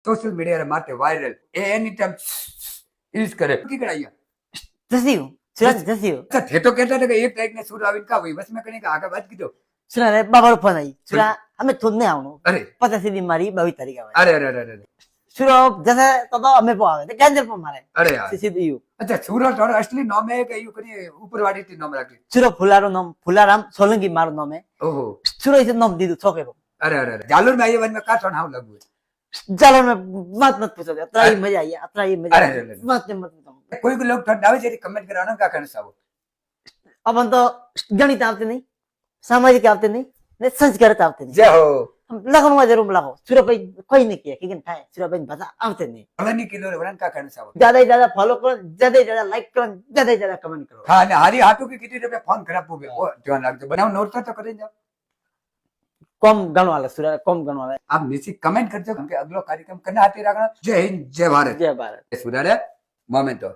Social media માટે viral એ એની time use કરે की कराइए जसी हूँ सुरा जसी हूँ अच्छा थे तो कहता था कि एक टाइप ने सुर आविन का हुई बस में कहीं का आगे बात की तो सुरा रे बाबा फोन आई सुरा हमें थोड़ नहीं आऊँ अरे पता सी बीमारी बहुत तरीका है अरे अरे अरे अरे सुरा जैसे तो हमें पो आवे कैंसर पो मारे अरे यार सीधी यू अच्छा सूरत और असली नाम है कि यू करिए ऊपर वाली थी नाम रखी सुरा फुलारो नाम फुलाराम सोलंकी मारो नाम है ओहो सुरा इसे नाम दी दो छोके को अरे अरे अरे जालूर में आइए वन में का हाउ लगू चलो मैं मत पूछो अतरा ही मजा आई अतरा ही मजा अरे, आई अरे, अरे। मत कोई लोग थोड़ा दावे जरी कमेंट कराना का करना साहब अपन तो गणित आवते नहीं सामाजिक आवते नहीं ने संस्कार आवते नहीं जय हो लगन में जरूर लगाओ सुरा भाई कोई नहीं किया लेकिन था सुरा भाई भाषा आवते नहीं हवनी किलो रे का करना साहब ज्यादा से ज्यादा फॉलो करो ज्यादा से ज्यादा लाइक करो ज्यादा से ज्यादा कमेंट करो हाँ ने हारी हाथों की कितनी रुपए फोन खराब हो गया वो ध्यान रख दो बनाओ नोट तो करें जाओ कम गण वाला सुरा कम गण वाला आप नीचे कमेंट कर दो क्योंकि अगला कार्यक्रम करना आते रखना जय हिंद जय भारत जय भारत सुधारे मोमेंटो